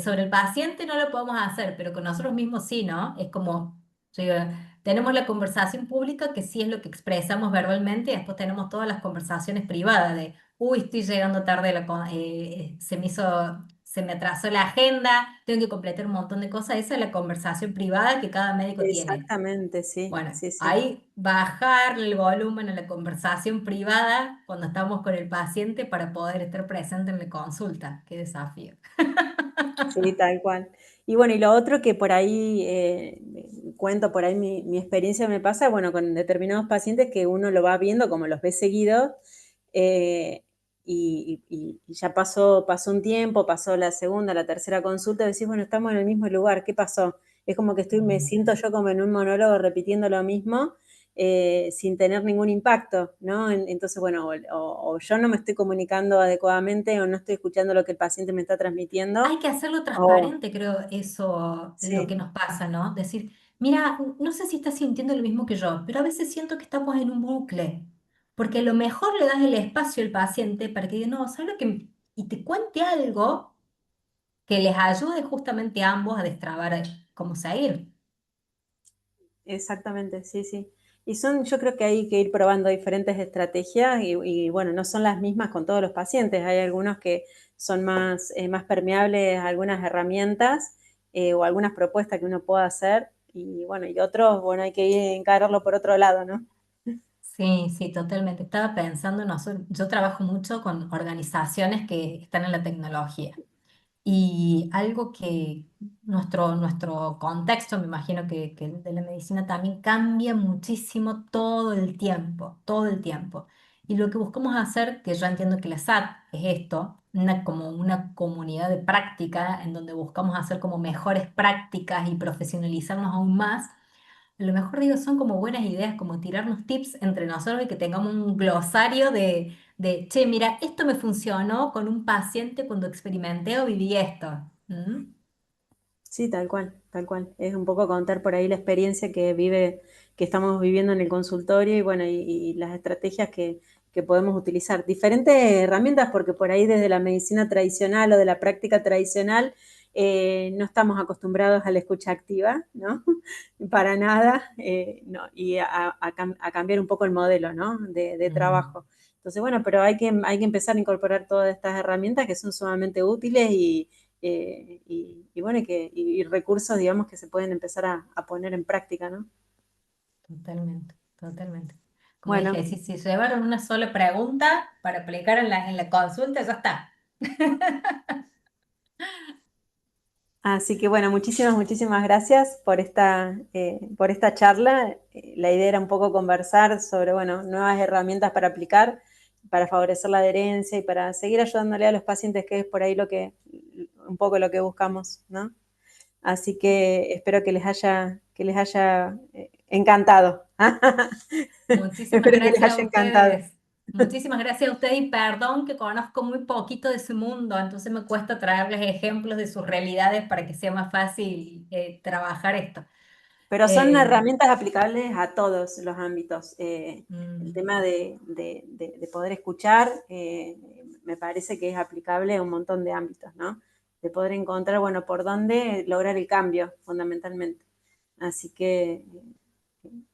A: sobre el paciente no lo podemos hacer, pero con nosotros mismos sí, ¿no? Es como, yo digo, tenemos la conversación pública, que sí es lo que expresamos verbalmente, y después tenemos todas las conversaciones privadas de, uy, estoy llegando tarde, se me atrasó la agenda, tengo que completar un montón de cosas. Esa es la conversación privada que cada médico tiene.
B: Exactamente, sí,
A: Bueno,
B: sí, sí.
A: ahí bajar el volumen a la conversación privada cuando estamos con el paciente para poder estar presente en la consulta. Qué desafío.
B: Sí, tal cual. Y bueno, y lo otro que por ahí, cuento por ahí mi experiencia me pasa, bueno, con determinados pacientes que uno lo va viendo como los ve seguidos, eh, y ya pasó un tiempo, pasó la segunda, la tercera consulta, y decís, bueno, estamos en el mismo lugar, ¿qué pasó? Es como que me siento yo como en un monólogo repitiendo lo mismo, sin tener ningún impacto, ¿no? Entonces, bueno, o yo no me estoy comunicando adecuadamente o no estoy escuchando lo que el paciente me está transmitiendo,
A: Hay que hacerlo
B: o
A: transparente, creo, eso, lo que
B: sí,
A: nos pasa, ¿no? Decir, mira, no sé si estás sintiendo lo mismo que yo, pero a veces siento que estamos en un bucle, porque a lo mejor le das el espacio al paciente para que diga, no, ¿sabes lo que? Y te cuente algo que les ayude justamente a ambos a destrabar cómo seguir.
B: exactamente, sí, sí. Y yo creo que hay que ir probando diferentes estrategias bueno, no son las mismas con todos los pacientes. Hay algunos que son más permeables a algunas herramientas, o algunas propuestas que uno pueda hacer. Y bueno, y otros, bueno, hay que encararlo por otro lado, ¿no?
A: Sí, sí, totalmente. Estaba pensando, yo trabajo mucho con organizaciones que están en la tecnología. Y algo que nuestro contexto, me imagino que el de la medicina también cambia muchísimo todo el tiempo, todo el tiempo. Y lo que buscamos hacer, que yo entiendo que la SAT es esto, como una comunidad de práctica en donde buscamos hacer como mejores prácticas y profesionalizarnos aún más. A lo mejor digo, son como buenas ideas, como tirarnos tips entre nosotros y que tengamos un glosario che, mira, esto me funcionó con un paciente cuando experimenté o viví esto. ¿Mm?
B: Sí, tal cual, tal cual. Es un poco contar por ahí la experiencia que estamos viviendo en el consultorio y bueno, y las estrategias que podemos utilizar. Diferentes herramientas, porque por ahí desde la medicina tradicional o de la práctica tradicional, no estamos acostumbrados a la escucha activa, ¿no? Para nada, no, y a cambiar un poco el modelo, ¿no? De
A: Mm,
B: trabajo. Entonces, bueno, pero hay que empezar a incorporar todas estas herramientas que son sumamente útiles y bueno, y recursos, digamos, que se pueden empezar a poner en práctica, ¿no?
A: totalmente, totalmente. Como
B: Bueno,
A: dije, si llevaron una sola pregunta para aplicar en la consulta, ya está.
B: así que bueno, muchísimas gracias por esta charla. La idea era un poco conversar sobre, bueno, nuevas herramientas para aplicar, para favorecer la adherencia y para seguir ayudándole a los pacientes, que es por ahí un poco lo que buscamos, ¿no? Así que espero que les haya encantado.
A: Muchísimas
B: Espero que les
A: gracias a
B: haya encantado.
A: ustedes. Muchísimas gracias a ustedes y perdón que conozco muy poquito de su mundo, entonces me cuesta traerles ejemplos de sus realidades para que sea más fácil trabajar esto.
B: Pero son
A: Eh,
B: herramientas aplicables a todos los ámbitos. El
A: mm,
B: tema de poder escuchar, me parece que es aplicable a un montón de ámbitos, ¿no? De poder encontrar, bueno, por dónde lograr el cambio, fundamentalmente. Así que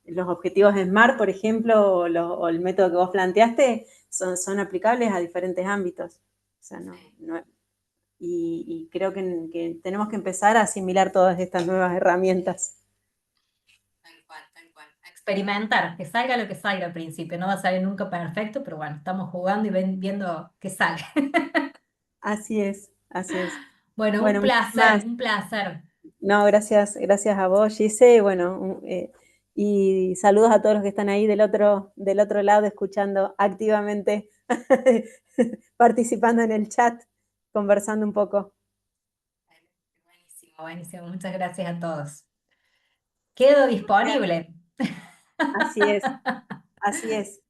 B: los objetivos SMART, por ejemplo, o el método que vos planteaste, son aplicables a diferentes ámbitos. O sea, y creo que tenemos que empezar a asimilar todas estas nuevas herramientas.
A: Tal cual, tal cual. A experimentar, que salga lo que salga al principio. No va a salir nunca perfecto, pero bueno, estamos jugando y viendo que sale.
B: Así es, así es.
A: Bueno, un
B: Bueno,
A: placer,
B: muchísimas,
A: un placer.
B: no, gracias a vos, Gise, bueno, y saludos a todos los que están ahí del otro lado, escuchando activamente, participando en el chat, conversando un poco.
A: Buenísimo, buenísimo. Muchas gracias a todos. Quedo
B: Bueno,
A: disponible.
B: así es, así es.